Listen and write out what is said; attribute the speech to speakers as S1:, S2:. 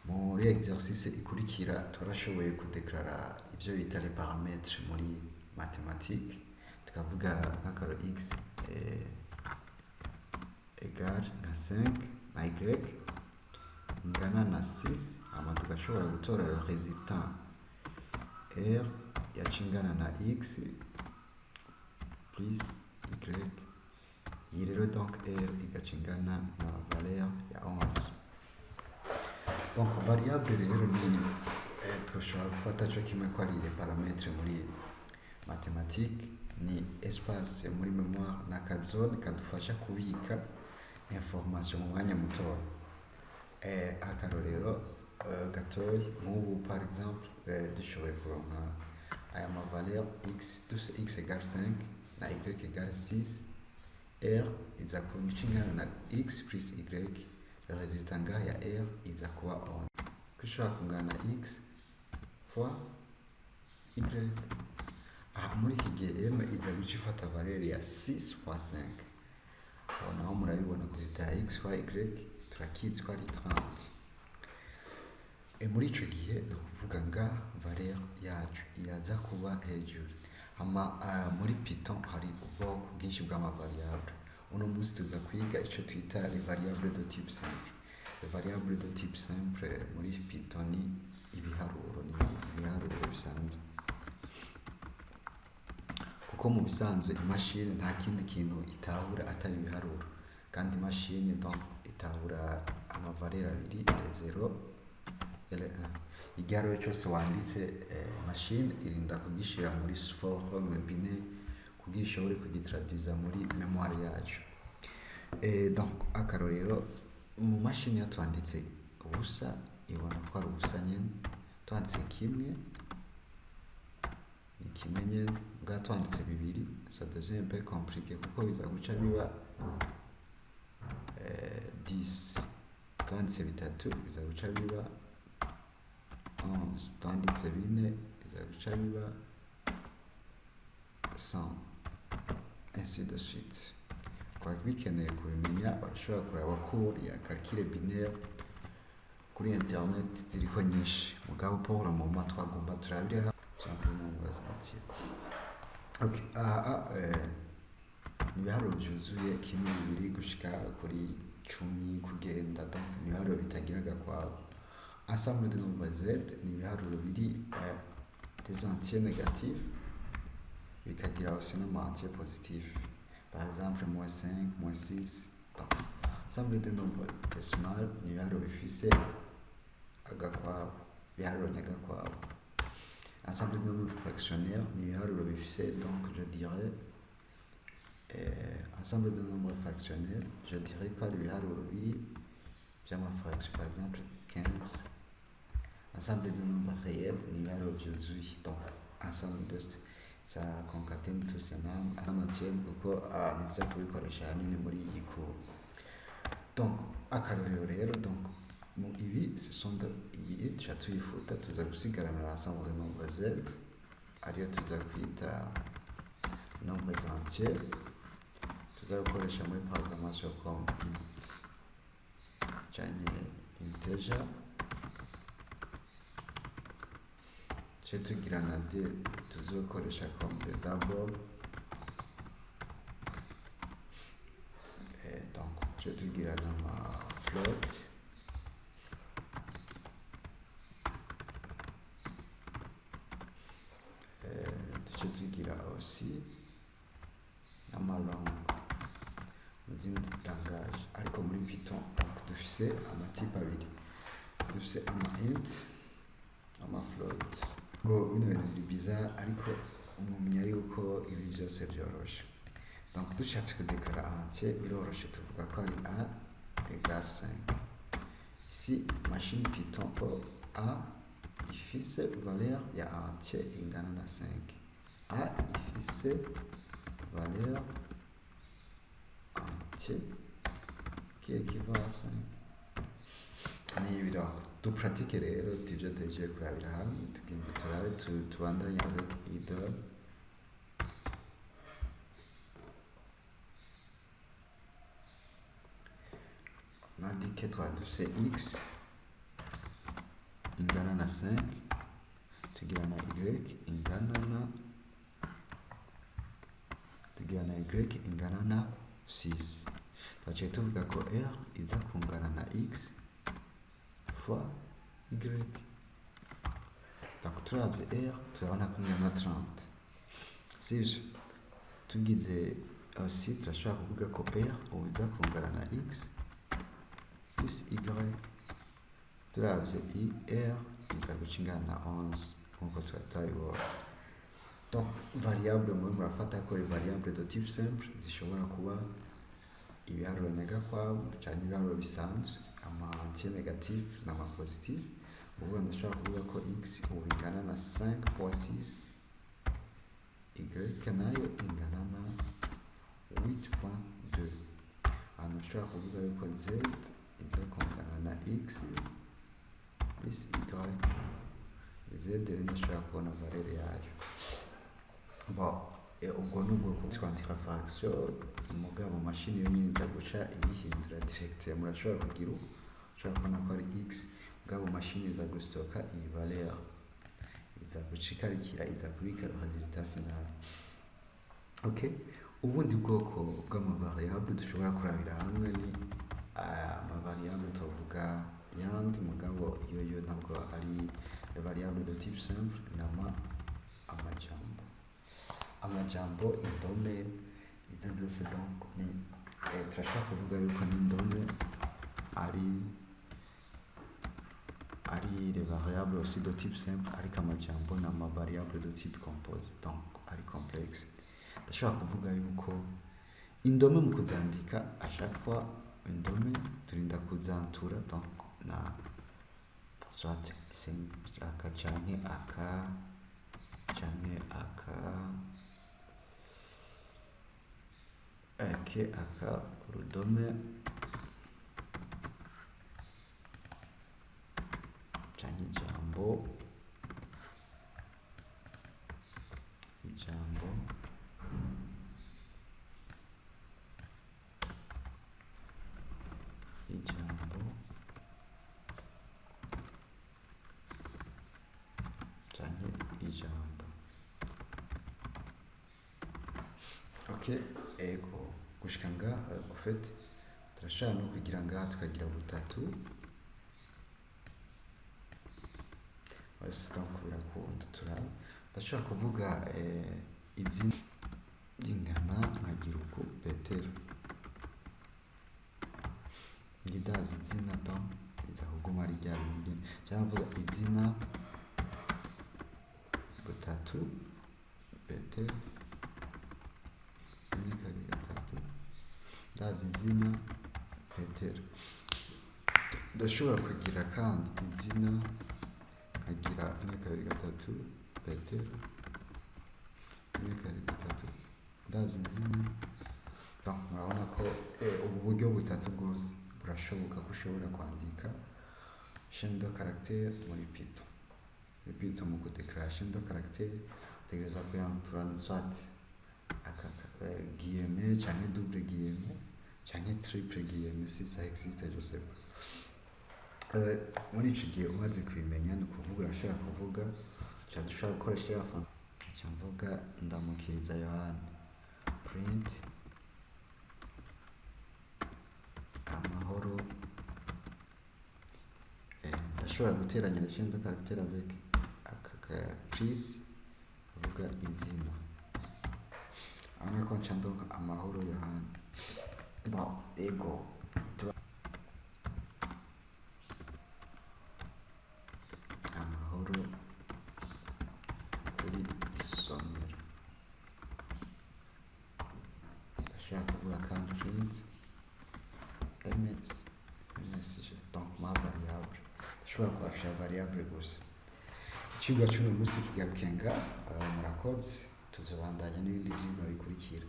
S1: Muri exercice ikurikira turashoboye kudeklara ibyo bita les paramètres muri mathématiques, tukavuga nk'akaro x égale na 5 na y ingana na 6, hama tugashobora gutora le résultat r yaca ingana na x plus y. Iyi rero donc r igaca ingana na valeur ya 11. Donc variable rero ni twashobora gufata cyo kimwe ko ari les paramètres muri mathématiques, ni espace muri mémoire n'akazone kadufasha kubika information mu mwanya muto. Akarorero gatoyi nk'ubu par exemple dushoboye kuronka aya ma valeur x, duse x égale 5 na y égale 6, r iza kuba ingana na x plus y, le résultat ngaha ya r iza kuba 11. Kushobora kungana na x fois y. Muri iki gihe m iza guca ifata valeur ya 6 fois 5. Naho murabibona ko zita x fois y turakizi ko ari 30. Muri ico gihe ni ukuvuga nga valeur yacu yaza kuba hejuru. Muri Python hari ubwoko bwinshi bw'amavariable. Uno munsi tuza kwiga ico twita les variables de type simple. Les variables de type simple muri Python ni ibiharuro bisanzwe. Kuko mu bisanzwe imashini nta kindi kintu itahura atari ibiharuro, kandi imashini donc itahura amavaleur abiri, le 0 et le 1. Igiharuro cyose wanditse machine irinda kugishira muri forme binaire kugira ishobore kugitraduza muri mémoire yacu. Donc akarorero mu mashini yatwanditse ubusa ibona ko ari ubusa nyene, twanditse kimwe ni kimwe nyene, bwa twanditse bibiri ça devient un peu compliqué kuko biza guca biba 10, twanditse bitatu biza guca biba 11, twanditse bine biza guca biba 100, ainsi de suite. Kwa bikeneye kubimenya urashobora kureba cours ya calcul binaire kuri internet ziriko nyinshi, mugabo pour le moment twagomba turabire simplement bazatiye. Ibiharuro byuzuye kimwe bibiri gushika kuri 10 kugenda, donc ibiharuro bitagira gakwabo. Ensemble de nombres z ni ibiharuro biri des entiers négatifs bikagira aussi no entier positif. Par exemple -5, -6. Ensemble de nombres décimales ni ibiharuro bifise agakwabo, ibiharuro nyagakwabo. Ensemble de nombres fractionnaires ni ibiharuro bifise, donc je dirais ensemble de nombres fractionnaires, je dirais ko ari ibiharuro biri by'amafraction, par exemple 15. Ensemble de nombres réels ni ibiharuro byuzuye, donc ensemble de ça concatène tous ces nombres en entier kuko niza kubikoresha hanini muri iyi cours. Donc akarorero rero, donc mu ibi ce sont iyi tuca tuyifuta tuza gusigarana l'ensemble de nombres z ariyo tuza kwita nombres entiers, tuza gukoresha muri programmation comme int canke integer. Ce tugira na d tuzokoresha comme de double, donc ce tugira na float, ce tugira aussi ama langue mu zindi langage, ariko muri Python dufise amatype abiri, dufise ama int ama float. Ngo bino bintu biri bizarre ariko umumenya yuko ibi byose byoroshe. Donc dushatse kudeklara entier biroroshe, tuvuga ko ari a égale 5. Ici machine Python ko a ifise valeur ya entier ingana na 5, a ifise valeur entier qui équivaut à 5. Ni ibiro dupratique rero tivyo tugiye kurabira hamwe, turabe tubandanye avec idole. On a dit que toi c'est x ingana na 5 tugira na y ingana na ingana na 6. Twaciye tuvuga ko r iza kungana na x fois y. Donc turavye r turabona ko ingana na 30. Sivyo? Tugize aussi turashobora kuvuga ko r ubu iza kungana na x plus y. Turavye r iza guca ingana na 11 nkuko twabibonye. Donc variable muri murafata ko ari variable de type simple zishobora kuba ibiharuro negakwabo cyangwa ibiharuro bisanzwe, ama entier negatif n'ama positif. Ubwo ndashobora kuvuga ko x ubu ingana na 5 fois 6, y nayo ingana na 8.2. Hano ndashobora kuvuga yuko z iza kungana na x plus y. Z rero ndashobora kubona valeur yayo. Bon, ubwo n'ubwoko twandika fraction mugabo machine yo nyine iza guca iyihindura direct. Murashobora kugira ushobora kubona ko ari x mugabo machine iza gustoka iyi valeur, iza guca ikarikira, iza kubika resultat final. Okay, ubundi bwoko bw'amavariable dushobora kurabira hamwe ni amavariable tuvuga yandi mugabo yo ntabwo ari variable de type simple nama amajambo indome izo zose. Donc ni turashobora kuvuga yuko n'indome ari les variables aussi de type simple, ariko amajambo n'ama variable de type composé, donc ari complexe. Ndashobora kuvuga yuko indome mu kuzandika à chaque fois indome turinda kuzantura, donc na soit aka canke aka urudome canke ijambo canke ijambo. Okay, ego gushika ngaha en fait turashobora no kugira ngaha tukagira butatu. Donc birakunda ndashobora kuvuga izina ry'ingana nkagira uko Petero ngidavye izina donc iza kuguma ari ryari rigena, cyangwa mvuga izina butatu Petero gatatu ndavye izina Petero. Ndashobora kugira kandi izina nkagira 1 Petero 1 ndavye izina. Donc murabona ko ubu buryo butatu bwose burashoboka ko ushobora kwandika chaîne de caractère muri Python. Muri Python mu kudeclara chaîne de caractère utegereza kuyantura soit guillemets canke double guillemets canke triple guillemets si ça existe, je sais pas. Muri iki gihe umaze kubimenya ni ukuvuga urashobora kuvuga dushobora gukoresha ya font mvuga ndamukiriza Yohani print amahoro. Ndashobora guteranya les chaînes de caractère avec actrice uvuga izina anako donc amahoro Yohani. Bon, ego amahoro kuri isomero. Ndashobora kuvuga kandi print message, donc ma variable ndashobora kuhashira variable gusa. Icigwa c'uno musi kigarukiye ngaha, murakoze, tuzobandanya n'ibindi vyigwa bikurikira.